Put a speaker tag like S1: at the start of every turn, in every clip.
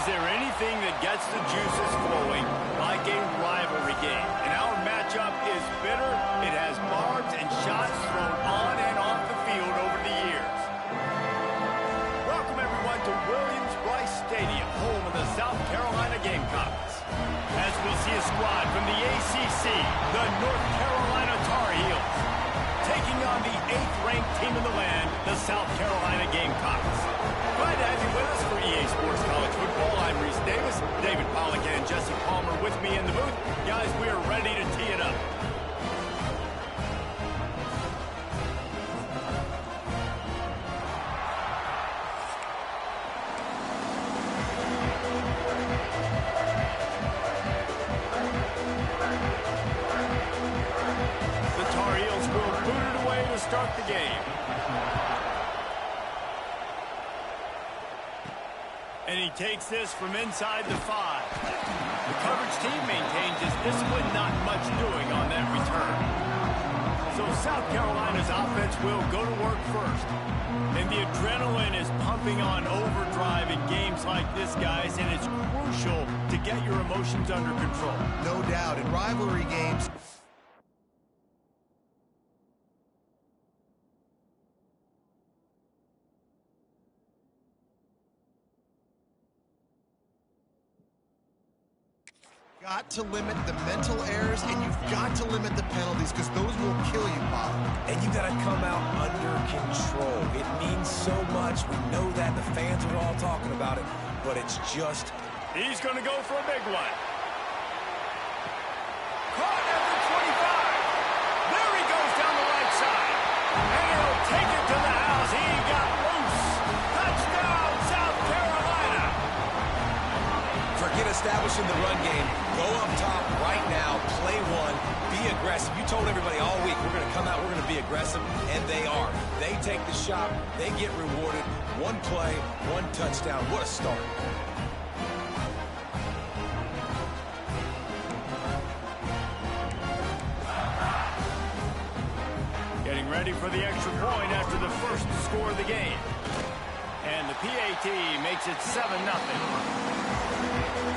S1: Is there anything that gets the juices flowing like a rivalry game? And our matchup is bitter. It has barbs and shots thrown on and off the field over the years. Welcome, everyone, to Williams-Brice Stadium, home of the South Carolina Gamecocks. As we'll see a squad from the ACC, the North Carolina Tar Heels, taking on the 8th-ranked team in the land, the South Carolina Gamecocks. Glad to have you with us for EA Sports College Football. I'm Reese Davis, David Pollack and Jesse Palmer with me in the booth. Guys, we are ready to tee it up. The Tar Heels will boot it away to start the game. And he takes this from inside the 5. The coverage team maintains his discipline, not much doing on that return. So South Carolina's offense will go to work first. And the adrenaline is pumping on overdrive in games like this, guys, and it's crucial to get your emotions under control.
S2: No doubt. In rivalry games, got to limit the mental errors, and you've got to limit the penalties because those will kill you, Bob.
S3: And you got to come out under control. It means so much. We know that. The fans are all talking about it, but it's just...
S1: He's going to go for a big one. Caught at the 25. There he goes down the right side. And he'll take it to the house. He got loose. Touchdown, South Carolina.
S3: Forget establishing the run game. Go up top right now, play one, be aggressive. You told everybody all week, we're going to come out, we're going to be aggressive, and they are. They take the shot, they get rewarded. One play, one touchdown. What a start.
S1: Getting ready for the extra point after the first score of the game. And the PAT makes it 7-0.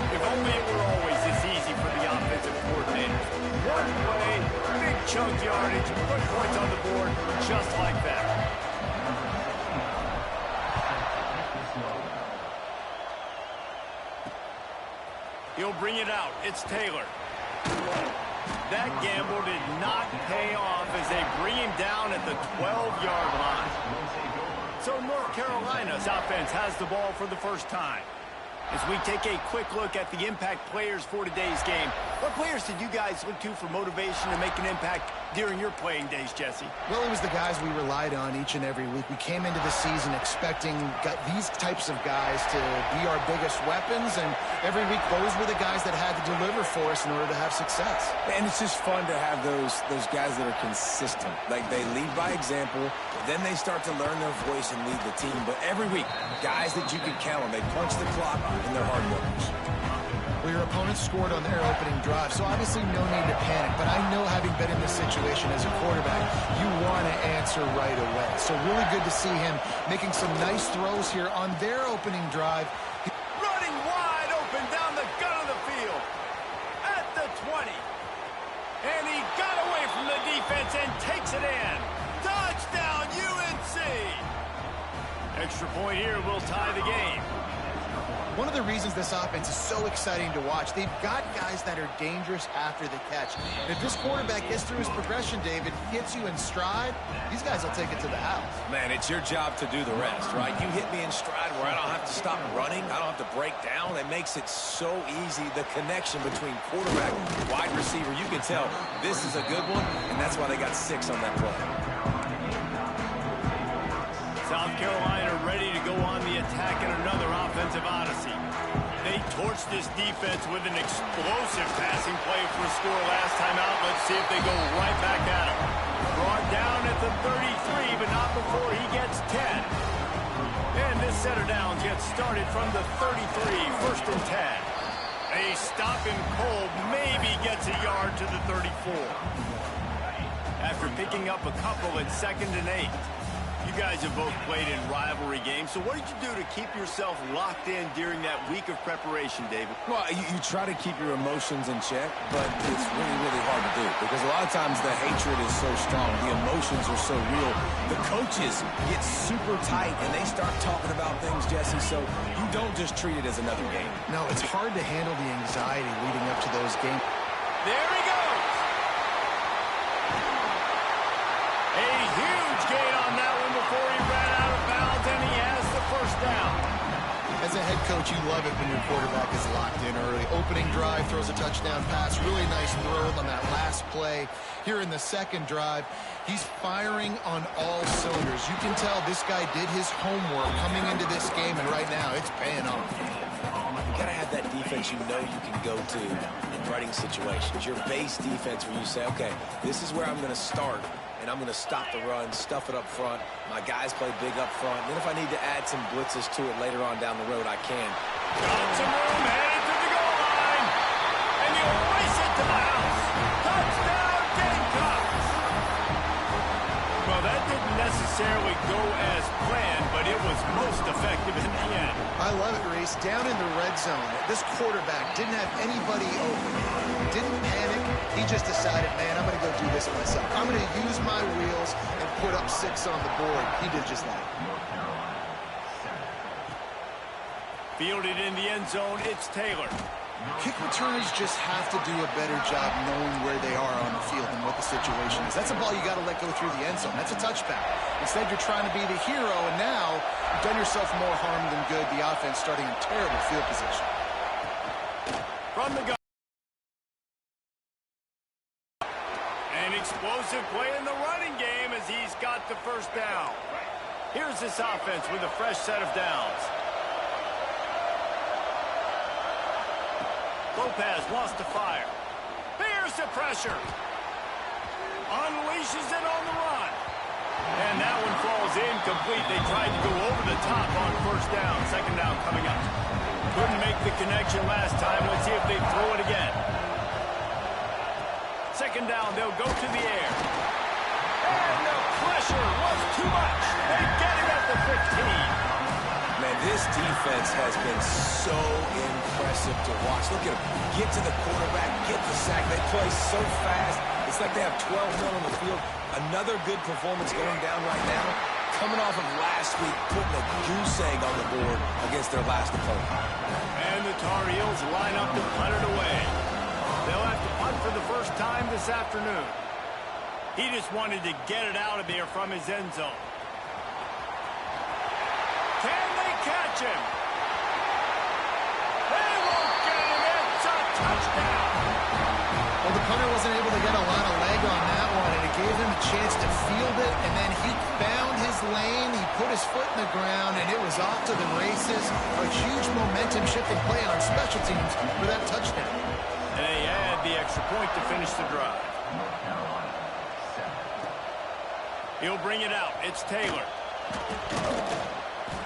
S1: If only it were always this easy for the offensive coordinators. One play, big chunk yardage, put points on the board just like that. He'll bring it out. It's Taylor. That gamble did not pay off as they bring him down at the 12-yard line. So North Carolina's offense has the ball for the first time. As we take a quick look at the impact players for today's game, what players did you guys look to for motivation to make an impact during your playing days, Jesse?
S2: Well, it was the guys we relied on each and every week. We came into the season expecting these types of guys to be our biggest weapons, and every week those were the guys that had to deliver for us in order to have success.
S3: And it's just fun to have those guys that are consistent. Like, they lead by example, then they start to learn their voice and lead the team. But every week, guys that you can count on, they punch the clock, and they're hard workers.
S2: Well, your opponent scored on their opening drive, so obviously no need to panic. But I know, having been in this situation as a quarterback, you want to answer right away. So really good to see him making some nice throws here on their opening drive.
S1: Running wide open down the gut of the field at the 20. And he got away from the defense and takes it in. Touchdown, UNC! Extra point here will tie the game.
S2: One of the reasons this offense is so exciting to watch, they've got guys that are dangerous after the catch. And if this quarterback gets through his progression, David, hits you in stride, these guys will take it to the house.
S3: Man, it's your job to do the rest, right? You hit me in stride where I don't have to stop running. I don't have to break down. It makes it so easy. The connection between quarterback and wide receiver, you can tell this is a good one, and that's why they got 6 on that play.
S1: South Carolina ready to go on the attack in another offensive odyssey. They torched this defense with an explosive passing play for a score last time out. Let's see if they go right back at him. Brought down at the 33, but not before he gets 10. And this set of downs gets started from the 33, 1st and 10. They stop him cold, maybe gets a yard to the 34. After picking up a couple at 2nd and 8. You guys have both played in rivalry games, so what did you do to keep yourself locked in during that week of preparation, David?
S3: Well, you try to keep your emotions in check, but it's really, really hard to do because a lot of times the hatred is so strong. The emotions are so real. The coaches get super tight, and they start talking about things, Jesse, so you don't just treat it as another game.
S2: No, it's hard to handle the anxiety leading up to those games.
S1: There he goes. A huge gain on that one before he ran out of bounds, and he has the first down.
S2: As a head coach, you love it when your quarterback is locked in early. Opening drive, throws a touchdown pass. Really nice throw on that last play. Here in the second drive, he's firing on all cylinders. You can tell this guy did his homework coming into this game, and right now it's paying off.
S3: You got to have that defense you know you can go to in running situations. Your base defense where you say, okay, this is where I'm going to start, and I'm going to stop the run, stuff it up front. My guys play big up front. And then if I need to add some blitzes to it later on down the road, I can.
S1: Got some room, headed to the goal line. And he'll race it to the house. Touchdown, Gamecocks. Well, that didn't necessarily go as planned, but it was most effective in the end.
S2: I love it, Reese. Down in the red zone, this quarterback didn't have anybody open. Didn't panic. He just decided, man, I'm going to go do this myself. I'm going to use my wheels and put up 6 on the board. He did just that.
S1: Fielded in the end zone, it's Taylor.
S2: Kick returners just have to do a better job knowing where they are on the field and what the situation is. That's a ball you got to let go through the end zone. That's a touchback. Instead, you're trying to be the hero, and now you've done yourself more harm than good. The offense starting in terrible field position.
S1: From the gun. An explosive play in the running game as he's got the first down. Here's this offense with a fresh set of downs. Lopez wants to fire. Here's the pressure. Unleashes it on the run. And that one falls incomplete. They tried to go over the top on first down. Second down coming up. Couldn't make the connection last time. Let's see if they throw it again. Second down, they'll go to the air. And the pressure was too much. They get him at the 15.
S3: Man, this defense has been so impressive to watch. Look at them. Get to the quarterback, get the sack. They play so fast. It's like they have 12 men on the field. Another good performance going down right now. Coming off of last week, putting a goose egg on the board against their last opponent.
S1: And the Tar Heels line up to punt it away. They'll have to punt for the first time this afternoon. He just wanted to get it out of there from his end zone. Can they catch him? They won't get him. It's a touchdown.
S2: Well, the punter wasn't able to get a lot of leg on that one, and it gave him a chance to field it, and then he found his lane. He put his foot in the ground, and it was off to the races. A huge momentum-shifting play on special teams for that touchdown.
S1: And they add the extra point to finish the drive. He'll bring it out. It's Taylor.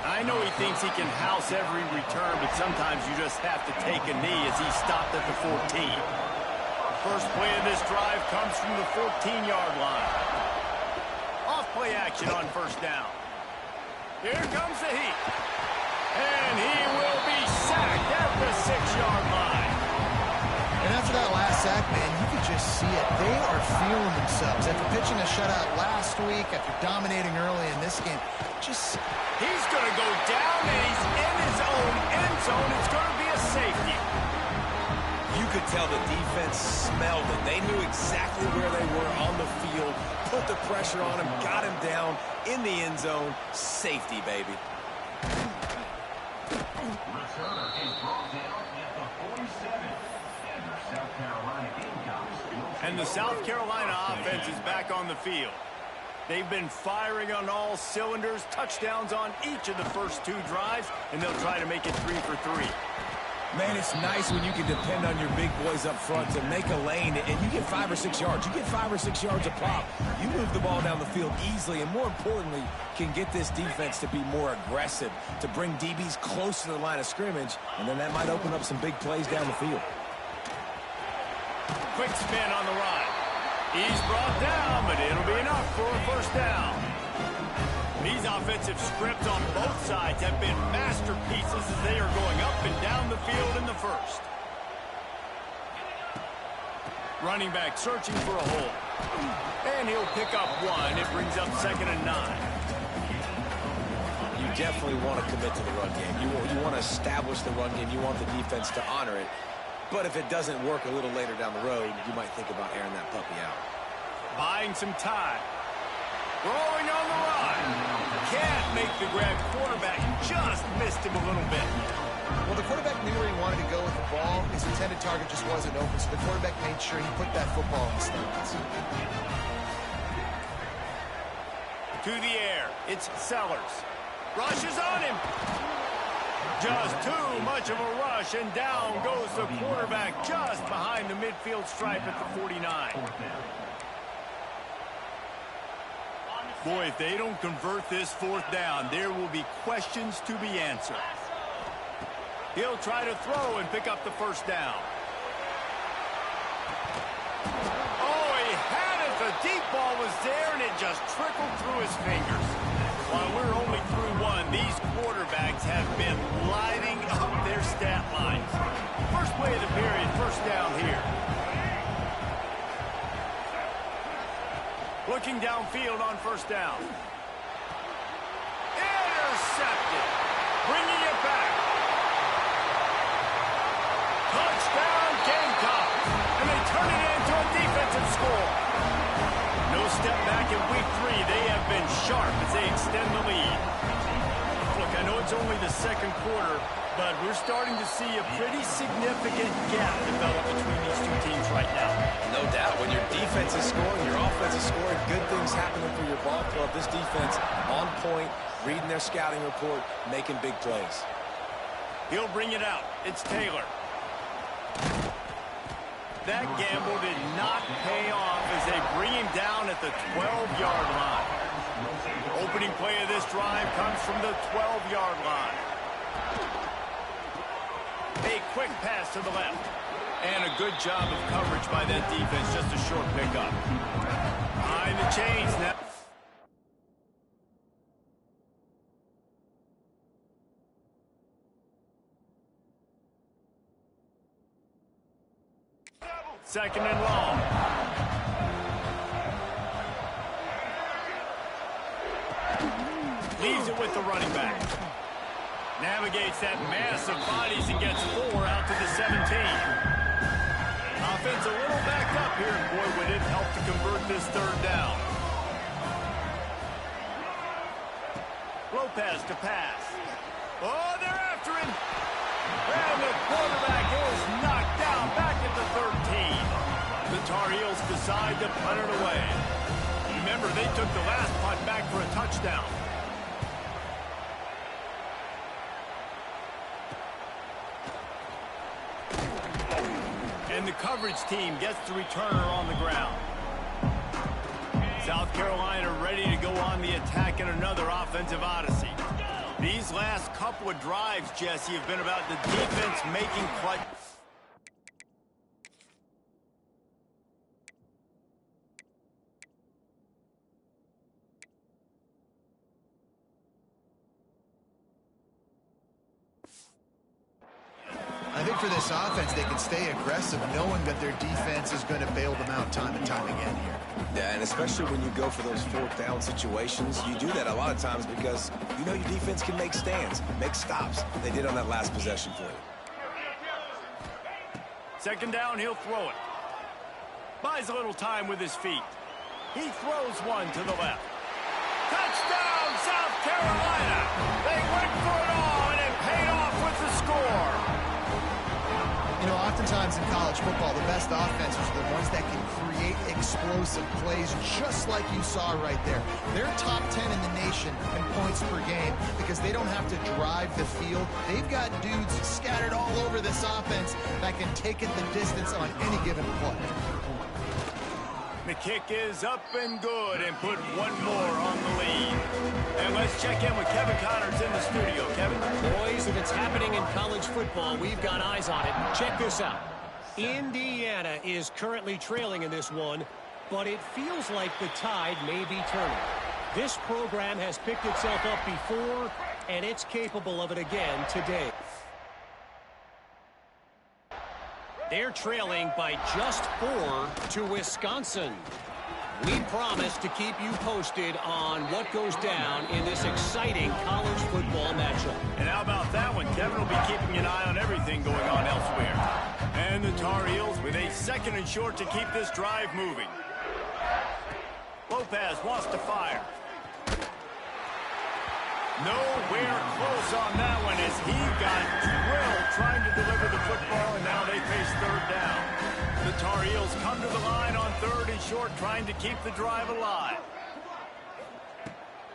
S1: I know he thinks he can house every return, but sometimes you just have to take a knee as he stopped at the 14. First play of this drive comes from the 14-yard line. Off-play action on first down. Here comes the heat. And he will be sacked at the 6-yard line.
S2: And after that last sack, man, you could just see it. They are feeling themselves. After pitching a shutout last week, after dominating early in this game,
S1: he's going to go down, and he's in his own end zone. It's going to be a safety.
S3: You could tell the defense smelled it. They knew exactly where they were on the field, put the pressure on him, got him down in the end zone. Safety, baby.
S4: Returner is brought down at the 47. And the South Carolina Gamecocks.
S1: And the South Carolina offense is back on the field. They've been firing on all cylinders, touchdowns on each of the first 2 drives, and they'll try to make it 3 for 3.
S3: Man, it's nice when you can depend on your big boys up front to make a lane, and you get 5 or 6 yards. You get 5 or 6 yards a pop. You move the ball down the field easily, and more importantly, can get this defense to be more aggressive, to bring DBs close to the line of scrimmage, and then that might open up some big plays down the field.
S1: Quick spin on the run. He's brought down, but it'll be enough for a first down. These offensive scripts on both sides have been masterpieces as they are going up and down the field in the first. Running back searching for a hole. And he'll pick up one. It brings up 2nd and 9.
S3: You definitely want to commit to the run game. You want to establish the run game. You want the defense to honor it. But if it doesn't work a little later down the road, you might think about airing that puppy out.
S1: Buying some time. Rolling on the run. Can't make the grab. Quarterback just missed him a little bit.
S2: Well, the quarterback knew where he wanted to go with the ball. His intended target just wasn't open, so the quarterback made sure he put that football in the stands.
S1: To the air. It's Sellers. Rushes on him. Just too much of a rush, and down goes the quarterback just behind the midfield stripe at the 49. Boy, if they don't convert this 4th down, there will be questions to be answered. He'll try to throw and pick up the 1st down. Oh, he had it. The deep ball was there, and it just trickled through his fingers. While we're only through one, these quarterbacks have been lighting up their stat lines. First play of the period, 1st down here. Looking downfield on 1st down. Intercepted. Bringing it back. Touchdown Gamecocks. And they turn it into a defensive score. No step back in week 3. They have been sharp as they extend the lead. Look, I know it's only the 2nd quarter, but we're starting to see a pretty significant gap develop between these two teams right now.
S3: No doubt. When your defense is scoring, your offense is scoring, good things happening for your ball club. This defense on point, reading their scouting report, making big plays.
S1: He'll bring it out. It's Taylor. That gamble did not pay off as they bring him down at the 12-yard line. Opening play of this drive comes from the 12-yard line. A quick pass to the left. And a good job of coverage by that defense. Just a short pickup. Behind the chains now. Second and long. Leaves it with the running back. Navigates that mass of bodies and gets 4 out to the 17. Offense a little backed up here, and boy, would it help to convert this 3rd down. Lopez to pass. Oh, they're after him. And the quarterback is knocked down back at the 13. The Tar Heels decide to punt it away. Remember, they took the last punt back for a touchdown. And the coverage team gets the returner on the ground. South Carolina ready to go on the attack in another offensive odyssey. These last couple of drives, Jesse, have been about the defense making clutch.
S2: I think for this offense, they can stay aggressive knowing that their defense is going to bail them out time and time again here.
S3: Yeah, and especially when you go for those 4th down situations, you do that a lot of times because you know your defense can make stands, make stops. They did on that last possession for you.
S1: 2nd down, he'll throw it. Buys a little time with his feet. He throws one to the left. Touchdown, South Carolina! They went for it all, and it paid off with the score.
S2: You know, oftentimes in college football, the best offenses are the ones that can create explosive plays, just like you saw right there. They're top 10 in the nation in points per game because they don't have to drive the field. They've got dudes scattered all over this offense that can take it the distance on any given play.
S1: The kick is up and good and put one more on the lead. And let's check in with Kevin Connors in the studio. Kevin?
S5: Boys, if it's happening in college football, we've got eyes on it. Check this out. Indiana is currently trailing in this one, but it feels like the tide may be turning. This program has picked itself up before, and it's capable of it again today. They're trailing by just 4 to Wisconsin. We promise to keep you posted on what goes down in this exciting college football matchup.
S1: And how about that one? Kevin will be keeping an eye on everything going on elsewhere. And the Tar Heels with a 2nd and short to keep this drive moving. Lopez wants to fire. Nowhere close on that one as he got drilled trying to deliver the football, and now they face 3rd down. The Tar Heels come to the line on 3rd and short, trying to keep the drive alive.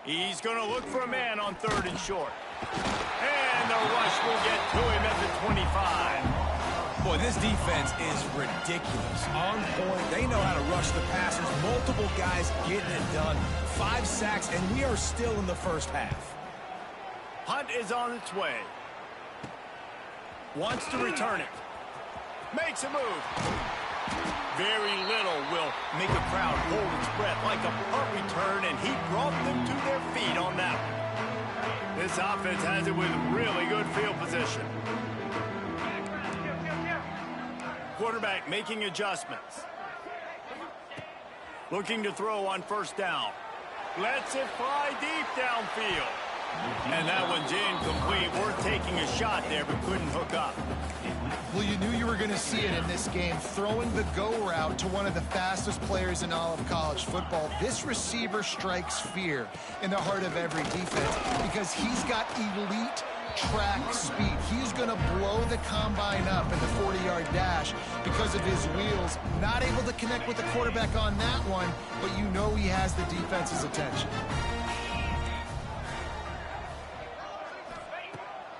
S1: He's going to look for a man on 3rd and short. And the rush will get to him at the 25.
S3: Boy, this defense is ridiculous. On point. They know how to rush the passers. Multiple guys getting it done. 5 sacks, and we are still in the first half.
S1: Hunt is on its way. Wants to return it. Makes a move. Very little will make a crowd hold its breath like a punt return, and he brought them to their feet on that one. This offense has it with really good field position. Quarterback making adjustments. Looking to throw on 1st down. Lets it fly deep downfield. And that one's incomplete. Worth taking a shot there, but couldn't hook up.
S2: Well, you knew you were going to see it in this game. Throwing the go route to one of the fastest players in all of college football. This receiver strikes fear in the heart of every defense because he's got elite track speed. He's going to blow the combine up in the 40-yard dash because of his wheels. Not able to connect with the quarterback on that one, but you know he has the defense's attention.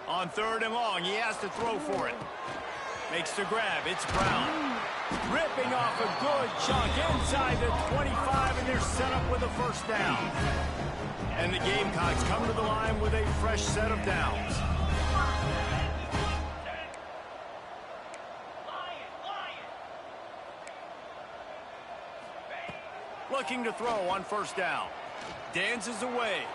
S1: On 3rd and long, he has to throw for it. Makes the grab. It's Brown. Ripping off a good chunk inside the 25, and they're set up with a 1st down. And the Gamecocks come to the line with a fresh set of downs. Looking to throw on 1st down. Dances away.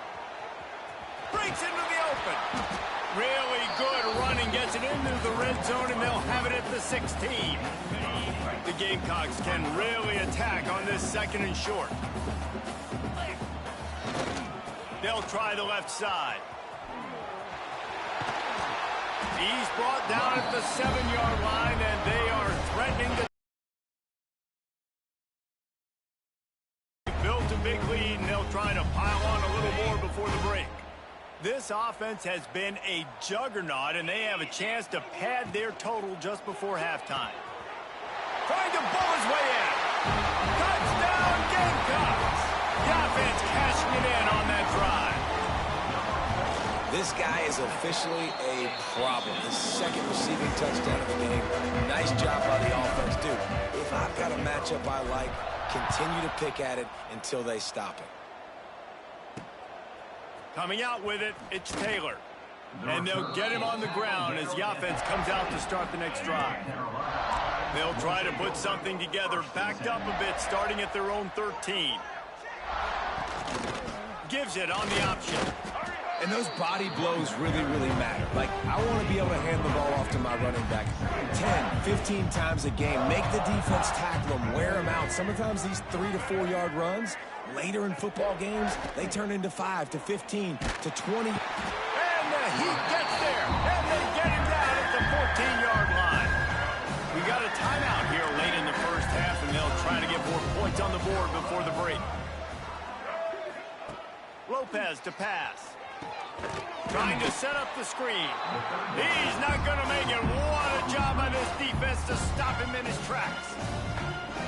S1: Breaks into the open. Really good running, gets it into the red zone, and they'll have it at the 16. The Gamecocks can really attack on this 2nd and short. They'll try the left side. He's brought down at the 7-yard line, and they are threatening to build a big lead, and they'll try to pile on a little more before the break. This offense has been a juggernaut, and they have a chance to pad their total just before halftime. Trying to bull his way in. Touchdown, Gamecocks! The offense cashing it in on that drive.
S3: This guy is officially a problem. His 2nd receiving touchdown of the game. Nice job by the offense. Dude, if I've got a matchup I like, continue to pick at it until they stop it.
S1: Coming out with it, it's Taylor. And they'll get him on the ground as the offense comes out to start the next drive. They'll try to put something together, backed up a bit, starting at their own 13. Gives it on the option.
S3: And those body blows really, really matter. Like, I want to be able to hand the ball off to my running back 10, 15 times a game. Make the defense tackle them, wear them out. Sometimes these 3 to 4 yard runs, later in football games, they turn into 5 to 15 to 20.
S1: And the Heat gets there, and they get him down at the 14-yard line. We got a timeout here late in the first half, and they'll try to get more points on the board before the break. Lopez to pass. Trying to set up the screen. He's not going to make it. What a job by this defense to stop him in his tracks.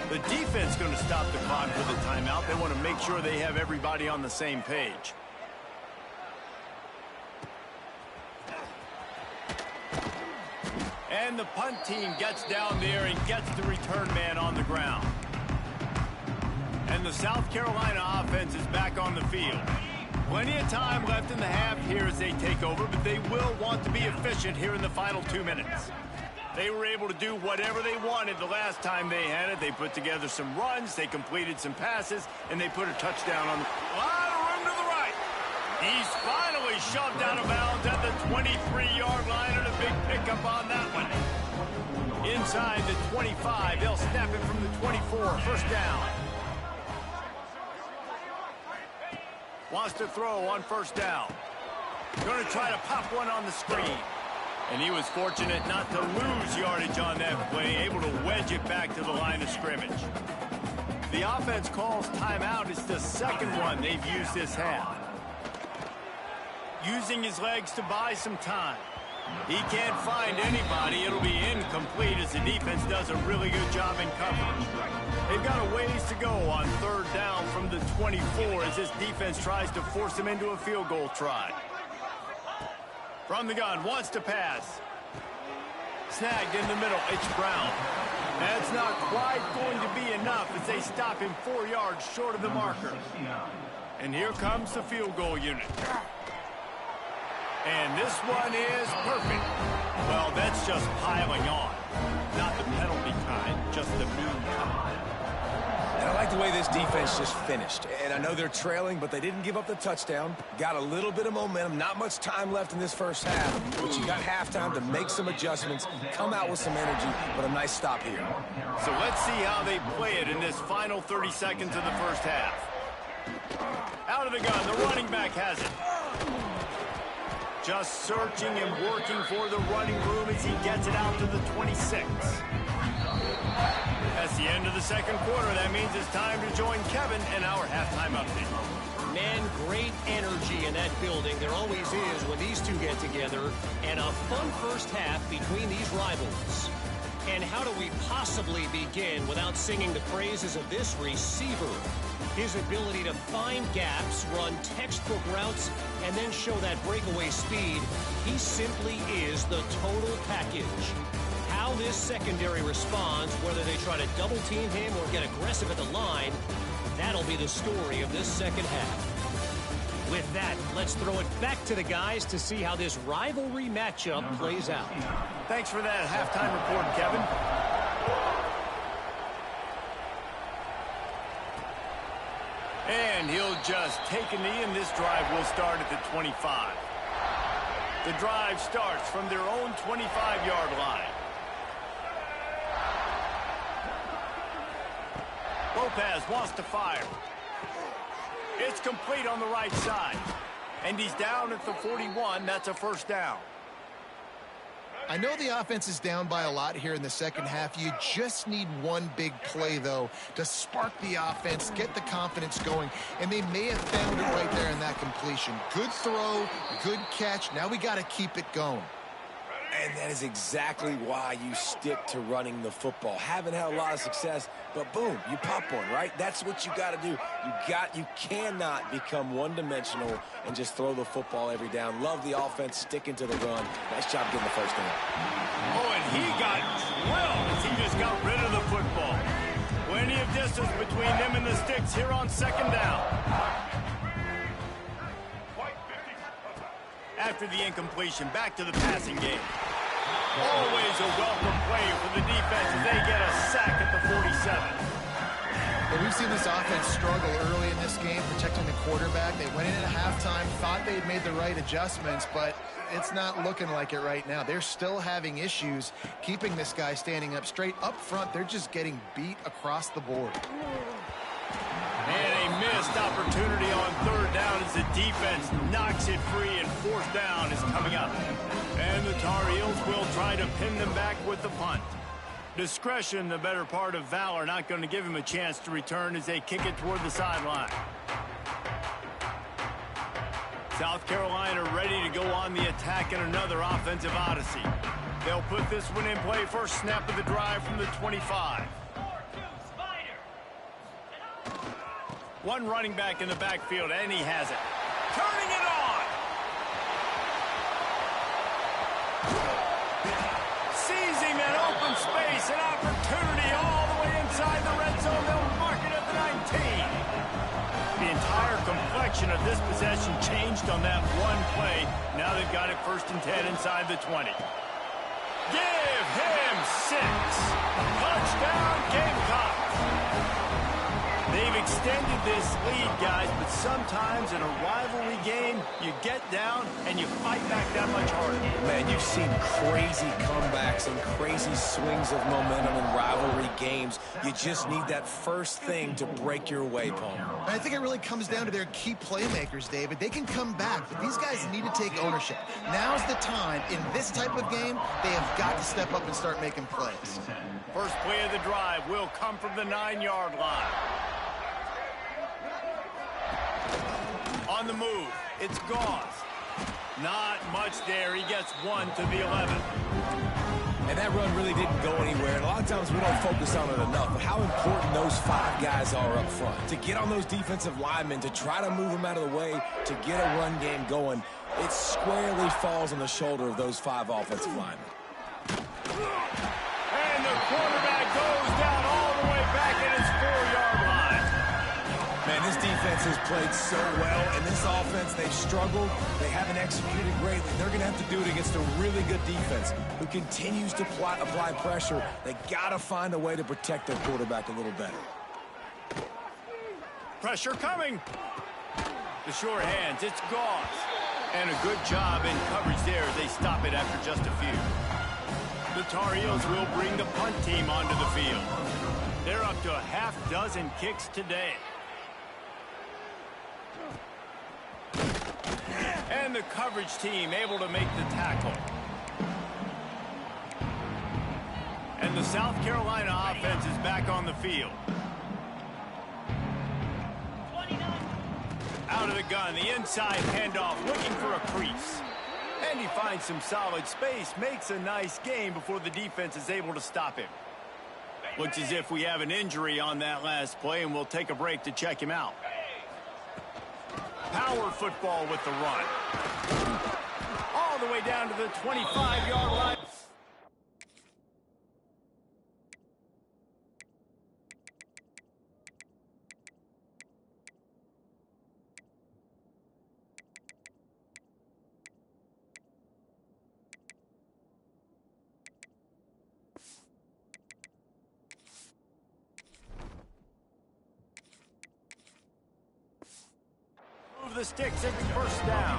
S1: The defense going to stop the clock with a timeout. They want to make sure they have everybody on the same page. And the punt team gets down there and gets the return man on the ground. And the South Carolina offense is back on the field. Plenty of time left in the half here as they take over, but they will want to be efficient here in the final 2 minutes. They were able to do whatever they wanted the last time they had it. They put together some runs, they completed some passes, and they put a touchdown on. A lot of room to He's finally shoved out of bounds at the 23-yard line, and a big pickup on that one. Inside the 25, they'll snap it from the 24. First down. Wants to throw on first down. Going to try to pop one on the screen. And he was fortunate not to lose yardage on that play, able to wedge it back to the line of scrimmage. The offense calls timeout. It's the second one they've used this half. Using his legs to buy some time. He can't find anybody. It'll be incomplete as the defense does a really good job in coverage. They've got a ways to go on third down from the 24 as this defense tries to force him into a field goal try. From the gun, wants to pass. Snagged in the middle, it's Brown. That's not quite going to be enough as they stop him 4 yards short of the marker. And here comes the field goal unit. And this one is perfect. Well, that's just piling on. Not the penalty kind, just the mean kind.
S3: And I like the way this defense just finished. And I know they're trailing, but they didn't give up the touchdown. Got a little bit of momentum. Not much time left in this first half. But you got halftime to make some adjustments, come out with some energy, but a nice stop here.
S1: So let's see how they play it in this final 30 seconds of the first half. Out of the gun, the running back has it. Just searching and working for the running room as he gets it out to the 26. That's the end of the second quarter. That means it's time to join Kevin in our halftime update.
S5: Man, great energy in that building. There always is when these two get together. And a fun first half between these rivals. And how do we possibly begin without singing the praises of this receiver? His ability to find gaps, run textbook routes, and then show that breakaway speed. He simply is the total package. How this secondary responds, whether they try to double team him or get aggressive at the line, that'll be the story of this second half. With that, let's throw it back to the guys to see how this rivalry matchup plays out.
S1: Thanks for that halftime report, Kevin. And he'll just take a knee, and this drive will start at the 25. The drive starts from their own 25-yard line. Lopez wants to fire. It's complete on the right side. And he's down at the 41. That's a first down.
S2: I know the offense is down by a lot here in the second half. You just need one big play, though, to spark the offense, get the confidence going, and they may have found it right there in that completion. Good throw, good catch. Now we got to keep it going.
S3: And that is exactly why you stick to running the football. Haven't had a lot of success, but boom, you pop one, right? That's what you got to do. You cannot become one-dimensional and just throw the football every down. Love the offense, sticking to the run. Nice job getting the first down.
S1: Oh, and he got drilled as he just got rid of the football. Plenty of distance between them and the sticks here on second down. After the incompletion, back to the passing game. Always a welcome play for the defense as they get a sack at the 47.
S2: Well, we've seen this offense struggle early in this game, protecting the quarterback. They went in at halftime, thought they'd made the right adjustments, but it's not looking like it right now. They're still having issues keeping this guy standing up straight. Up front, they're just getting beat across the board.
S1: And a missed opportunity on third down as the defense knocks it free, and fourth down is coming up. And the Tar Heels will try to pin them back with the punt. Discretion, the better part of valor, not going to give him a chance to return as they kick it toward the sideline. South Carolina ready to go on the attack in another offensive odyssey. They'll put this one in play, first snap of the drive from the 25. One running back in the backfield, and he has it. Turning it on! Seizing an open space, an opportunity all the way inside the red zone. They'll mark it at the 19. The entire complexion of this possession changed on that one play. Now they've got it 1st and 10 inside the 20. Give him 6. Touchdown, Gamecocks. They've extended this lead, guys, but sometimes in a rivalry game, you get down and you fight back that much harder.
S3: Man, you've seen crazy comebacks and crazy swings of momentum in rivalry games. You just need that first thing to break your way, Paul.
S2: I think it really comes down to their key playmakers, David. They can come back, but these guys need to take ownership. Now's the time. In this type of game, they have got to step up and start making plays.
S1: First play of the drive will come from the 9-yard line. On the move, it's Goss. Not much there. He gets one to the 11.
S3: And that run really didn't go anywhere. And a lot of times we don't focus on it enough. But how important those 5 guys are up front. To get on those defensive linemen, to try to move them out of the way, to get a run game going, it squarely falls on the shoulder of those 5 offensive linemen.
S1: And the quarterback goes down all the way back at his 4-yard line.
S3: Man, this defense has played so well, and this offense, they've struggled. They haven't executed greatly. They're going to have to do it against a really good defense who continues to apply pressure. They got to find a way to protect their quarterback a little better.
S1: Pressure coming. The short hands, it's Goss. And a good job in coverage there. They stop it after just a few. The Tar Heels will bring the punt team onto the field. They're up to a half-dozen kicks today. And the coverage team able to make the tackle. And the South Carolina offense is back on the field. Out of the gun, the inside handoff, looking for a crease. And he finds some solid space, makes a nice gain before the defense is able to stop him. Looks as if we have an injury on that last play, and we'll take a break to check him out. Power football with the run. All the way down to the 25-yard line. The sticks every first down.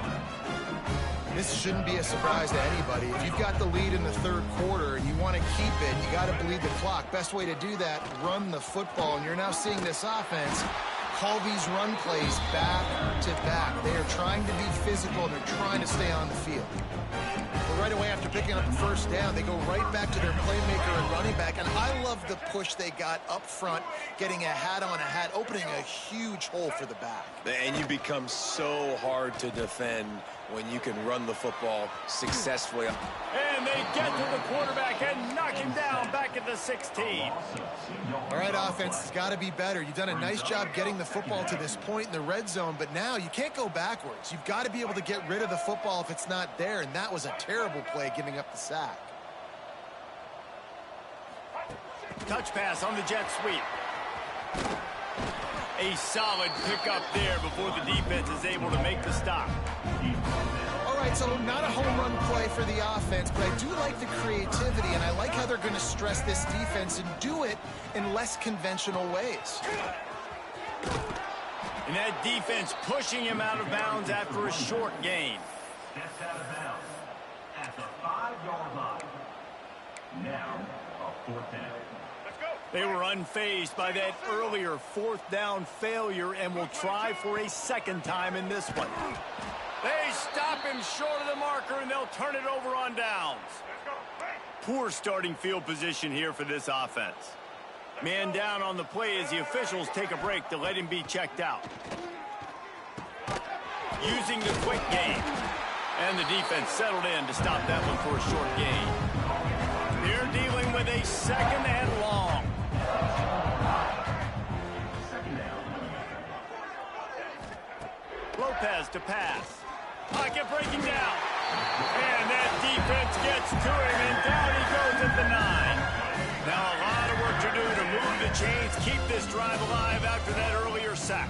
S2: This shouldn't be a surprise to anybody. If you've got the lead in the third quarter and you want to keep it, you got to bleed the clock. Best way to do that, run the football. And you're now seeing this offense call these run plays back to back. They are trying to be physical and they're trying to stay on the field. But right away after picking up the first down, they go right back to their playmaker and running back. And I love the push they got up front, getting a hat on a hat, opening a huge hole for the back.
S3: And you become so hard to defend when you can run the football successfully.
S1: And they get to the quarterback and knock him down back at the 16.
S2: All right, offense has got to be better. You've done a nice job getting the football to this point in the red zone, but now you can't go backwards. You've got to be able to get rid of the football if it's not there, and that was a terrible play giving up the sack.
S1: Touch pass on the jet sweep. A solid pickup there before the defense is able to make the stop.
S2: All right, so not a home run play for the offense, but I do like the creativity, and I like how they're going to stress this defense and do it in less conventional ways.
S1: And that defense pushing him out of bounds after a short gain.
S4: Steps out of bounds at the 5-yard line. Now, a 4th down.
S1: They were unfazed by that earlier 4th down failure and will try for a second time in this one. They stop him short of the marker and they'll turn it over on downs. Poor starting field position here for this offense. Man down on the play as the officials take a break to let him be checked out. Using the quick game. And the defense settled in to stop that one for a short gain. They're dealing with a second and long. Lopez to pass. Pocket breaking down. And that defense gets to him, and down he goes at the 9. Now a lot of work to do to move the chains, keep this drive alive after that earlier sack.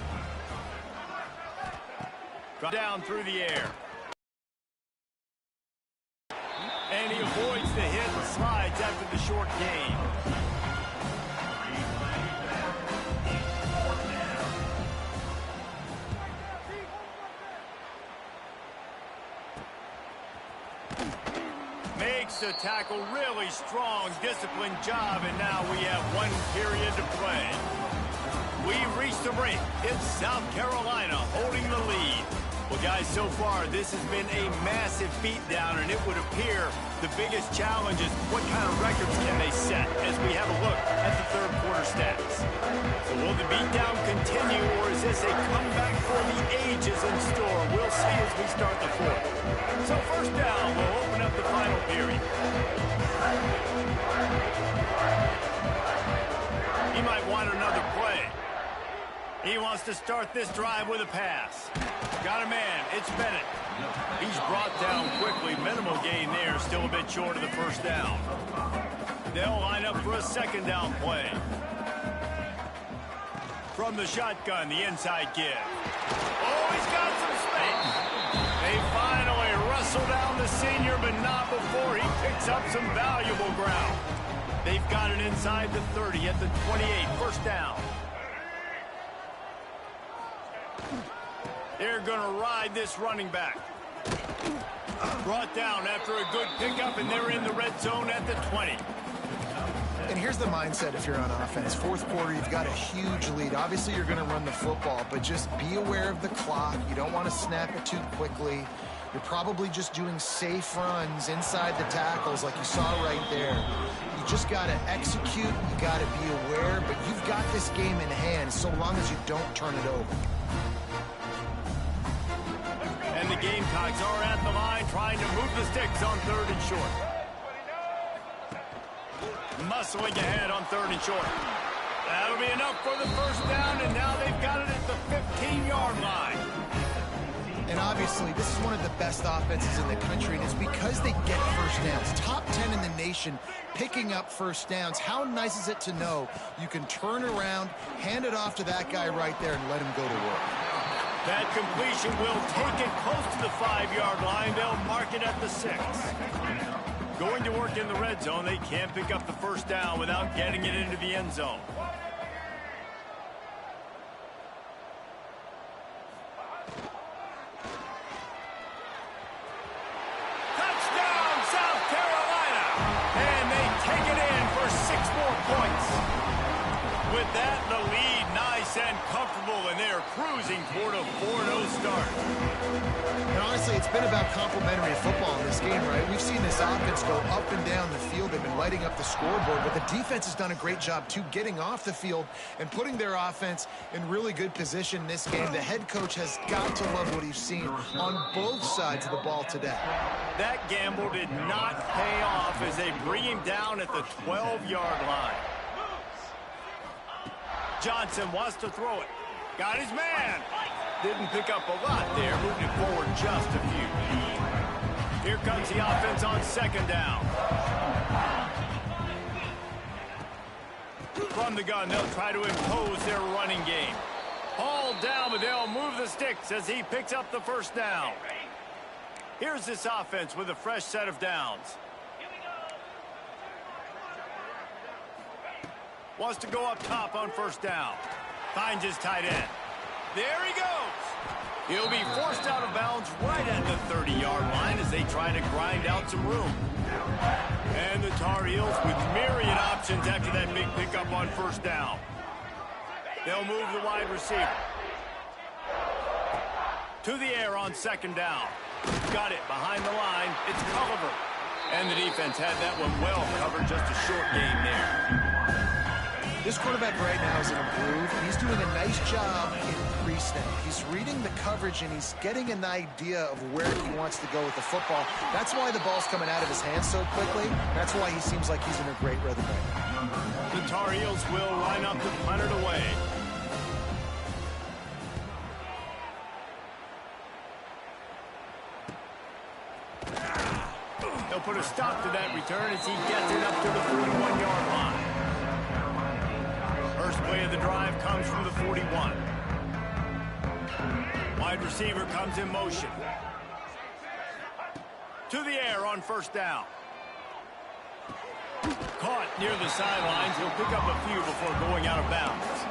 S1: Down through the air. And he avoids the hit and slides after the short gain. the tackle. Really strong, disciplined job, and now we have 1 period to play. We reached the break. It's South Carolina holding the lead. Well, guys, so far, this has been a massive beatdown, and it would appear the biggest challenge is what kind of records can they set as we have a look at the third quarter stats. So will the beatdown continue, or is this a comeback for the ages in store? We'll see as we start the fourth. So first down, we'll open up the final period. He might want another play. He wants to start this drive with a pass. Got a man. It's Bennett. He's brought down quickly. Minimal gain there. Still a bit short of the first down. They'll line up for a second down play. From the shotgun, the inside give. Oh, he's got some space. They finally wrestle down the senior, but not before he picks up some valuable ground. They've got it inside the 30 at the 28. First down. They're going to ride this running back. Brought down after a good pickup, and they're in the red zone at the 20.
S2: And here's the mindset if you're on offense. Fourth quarter, you've got a huge lead. Obviously, you're going to run the football, but just be aware of the clock. You don't want to snap it too quickly. You're probably just doing safe runs inside the tackles like you saw right there. You just got to execute. You got to be aware, but you've got this game in hand so long as you don't turn it over.
S1: And the Gamecocks are at the line trying to move the sticks on 3rd and short. Muscling ahead on 3rd and short. That'll be enough for the first down, and now they've got it at the 15-yard line.
S2: And obviously, this is one of the best offenses in the country, and it's because they get first downs. Top 10 in the nation picking up first downs. How nice is it to know you can turn around, hand it off to that guy right there, and let him go to work.
S1: That completion will take it close to the 5-yard line. They'll mark it at the 6. Going to work in the red zone. They can't pick up the first down without getting it into the end zone. Touchdown, South Carolina! And they take it in for 6 more points. With that, the lead nice and comfortable, and they're cruising toward a 4-0 start.
S2: And honestly, it's been about complementary football in this game, right? We've seen this offense go up and down the field. They've been lighting up the scoreboard, but the defense has done a great job, too, getting off the field and putting their offense in really good position in this game. The head coach has got to love what he's seen on both sides of the ball today.
S1: That gamble did not pay off as they bring him down at the 12-yard line. Johnson wants to throw it. Got his man. Didn't pick up a lot there. Moving it forward just a few. Here comes the offense on second down. From the gun, they'll try to impose their running game. Hauled down, but they'll move the sticks as he picks up the first down. Here's this offense with a fresh set of downs. Wants to go up top on first down. Finds his tight end. There he goes. He'll be forced out of bounds right at the 30-yard line as they try to grind out some room. And the Tar Heels with myriad options after that big pickup on first down. They'll move the wide receiver. To the air on second down. Got it behind the line. It's Culliver. And the defense had that one well covered. Just a short game there.
S2: This quarterback right now is in a groove. He's doing a nice job in pre-snap. He's reading the coverage, and he's getting an idea of where he wants to go with the football. That's why the ball's coming out of his hands so quickly. That's why he seems like he's in a great rhythm right now.
S1: The Tar Heels will line up to punt it away. They'll put a stop to that return as he gets it up to the 41-yard line. First play of the drive comes from the 41. Wide receiver comes in motion. To the air on first down. Caught near the sidelines. He'll pick up a few before going out of bounds.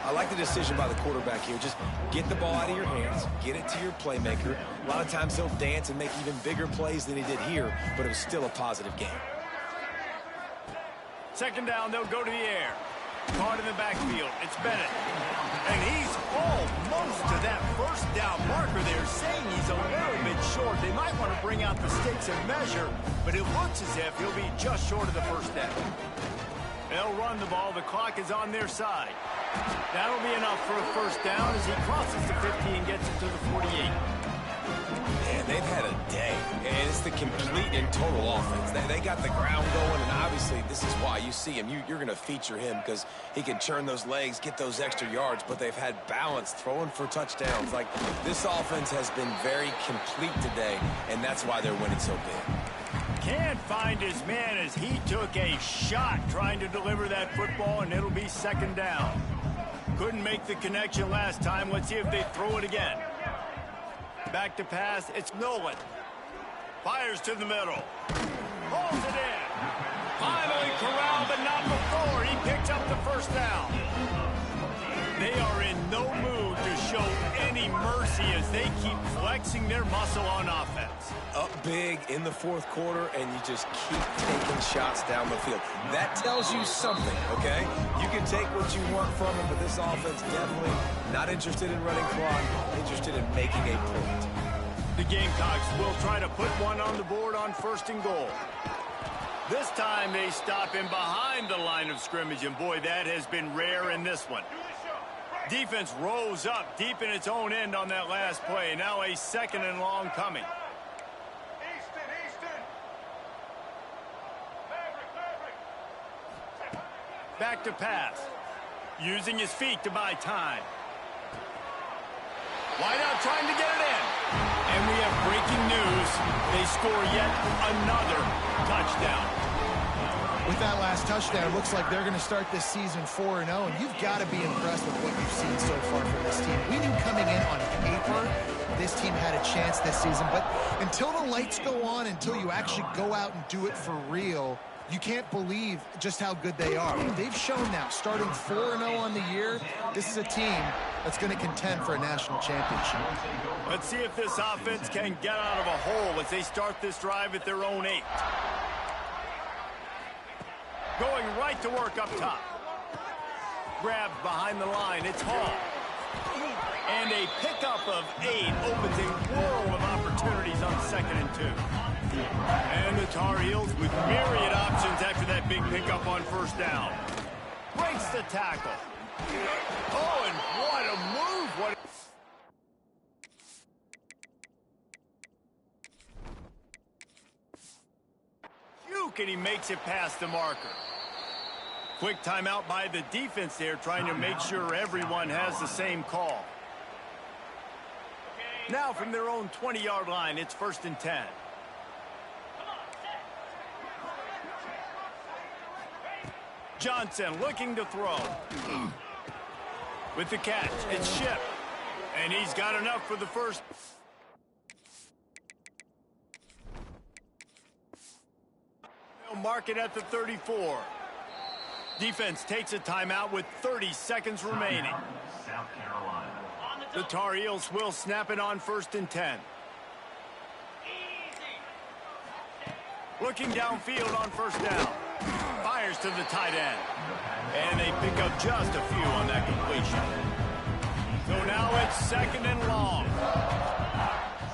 S3: I like the decision by the quarterback here. Just get the ball out of your hands, get it to your playmaker. A lot of times he'll dance and make even bigger plays than he did here, but it was still a positive game.
S1: Second down, they'll go to the air. Caught in the backfield. It's Bennett. And he's almost to that first down marker there, saying he's a little bit short. They might want to bring out the sticks and measure, but it looks as if he'll be just short of the first down. They'll run the ball. The clock is on their side. That'll be enough for a first down as he crosses the 50 and gets it to the 48.
S3: Man, they've had a day, and it's the complete and total offense. They got the ground going, and obviously this is why you see him. You're going to feature him because he can churn those legs, get those extra yards, but they've had balance throwing for touchdowns. Like, this offense has been very complete today, and that's why they're winning so big.
S1: Can't find his man as he took a shot trying to deliver that football, and it'll be second down. Couldn't make the connection last time. Let's see if they throw it again. Back to pass. It's Nolan. Fires to the middle. Holds it in. Finally corralled, but not before. He picks up the first down. They are in no mood to show any mercy as they keep flexing their muscle on offense.
S3: Up big in the fourth quarter, and you just keep taking shots down the field. That tells you something, okay? You can take what you want from them, but this offense definitely not interested in running clock, interested in making a point.
S1: The Gamecocks will try to put one on the board on first and goal. This time they stop him behind the line of scrimmage, and boy, that has been rare in this one. Defense rose up deep in its own end on that last play. Now a second and long coming. Back to pass. Using his feet to buy time. Wideout trying to get it in. And we have breaking news. They score yet another touchdown.
S2: With that last touchdown, it looks like they're going to start this season 4-0, and you've got to be impressed with what you've seen so far from this team. We knew coming in on paper this team had a chance this season, but until the lights go on, until you actually go out and do it for real, you can't believe just how good they are. They've shown now, starting 4-0 on the year, this is a team that's going to contend for a national championship.
S1: Let's see if this offense can get out of a hole as they start this drive at their own 8. Going right to work up top. Grabbed behind the line. It's Hall. And a pickup of 8 opens a world of opportunities on 2nd and 2. And the Tar Heels with myriad options after that big pickup on first down. Breaks the tackle. Oh, and what a move. What and he makes it past the marker. Quick timeout by the defense there, trying to make sure everyone has the same call. Now from their own 20-yard line, it's 1st and 10. Johnson looking to throw. With the catch, it's Ship. And he's got enough for the first. They'll mark it at the 34. Defense takes a timeout with 30 seconds remaining.
S4: South Carolina.
S1: The Tar Heels will snap it on 1st and 10. Looking downfield on first down. Fires to the tight end. And they pick up just a few on that completion. So now it's 2nd and long.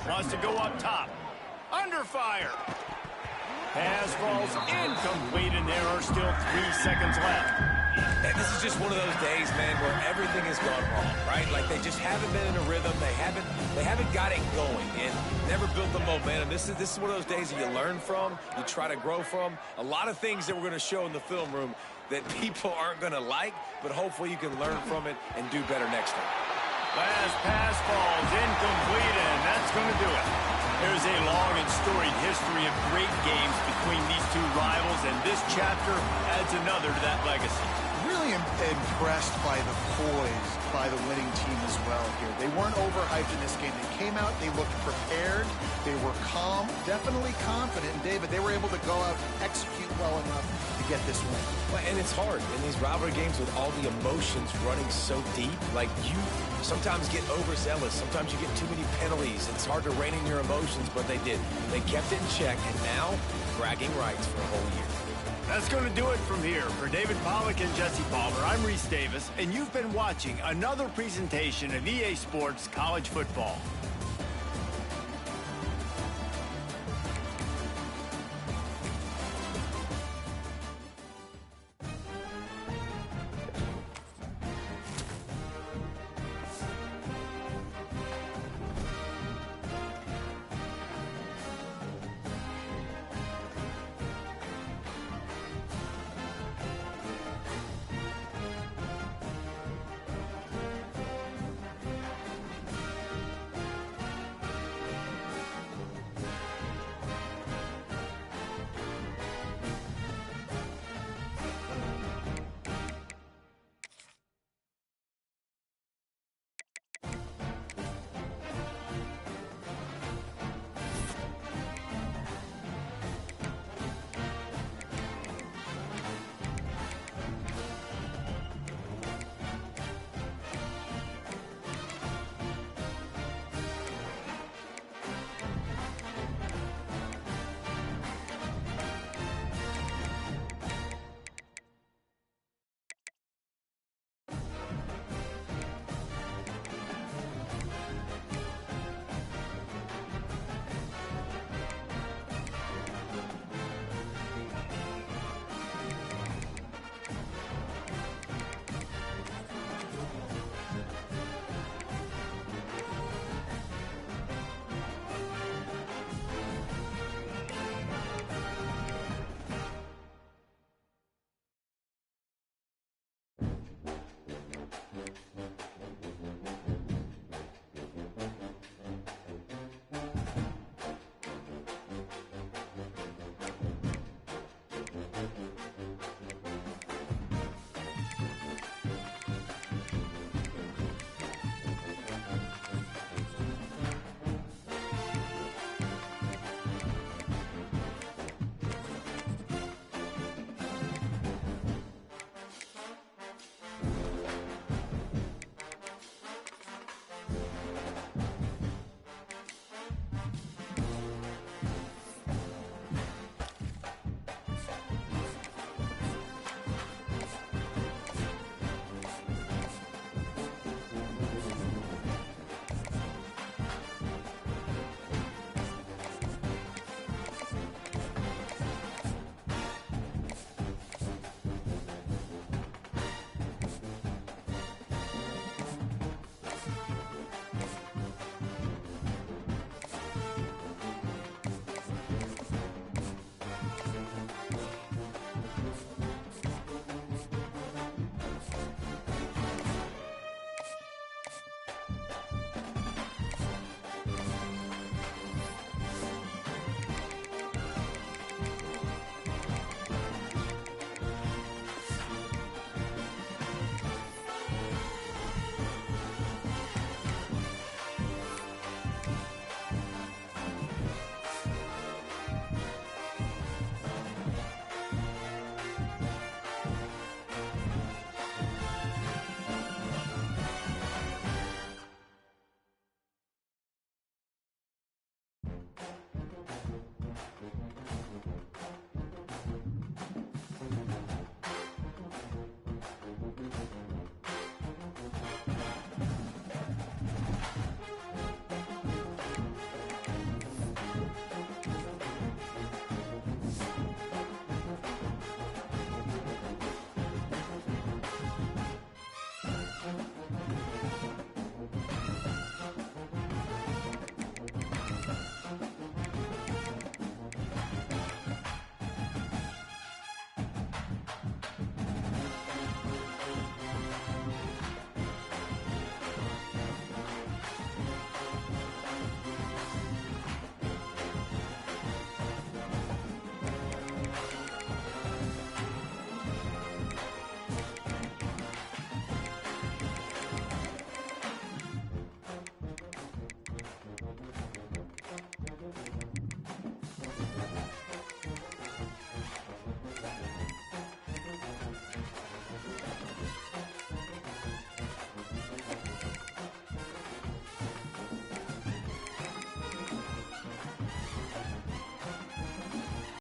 S1: Wants to go up top. Under fire. Pass falls incomplete, and there are still 3 seconds left.
S3: And this is just one of those days, man, where everything has gone wrong, right? Like they just haven't been in a rhythm. They haven't got it going and never built the momentum. This is one of those days that you learn from, you try to grow from. A lot of things that we're going to show in the film room that people aren't going to like, but hopefully you can learn from it and do better next time.
S1: Last pass falls incomplete, and that's going to do it. There's a long and storied history of great games between these two rivals, and this chapter adds another to that legacy.
S2: Really impressed by the poise by the winning team as well here. They weren't overhyped in this game. They came out, they looked prepared, they were calm, definitely confident. And David, they were able to go out and execute well enough to get this win.
S3: Well, and it's hard in these rivalry games with all the emotions running so deep. Like, you sometimes get overzealous. Sometimes you get too many penalties. It's hard to rein in your emotions, but they did. They kept it in check, and now bragging rights for a whole year.
S1: That's going to do it from here. For David Pollack and Jesse Palmer, I'm Reese Davis, and you've been watching another presentation of EA Sports College Football.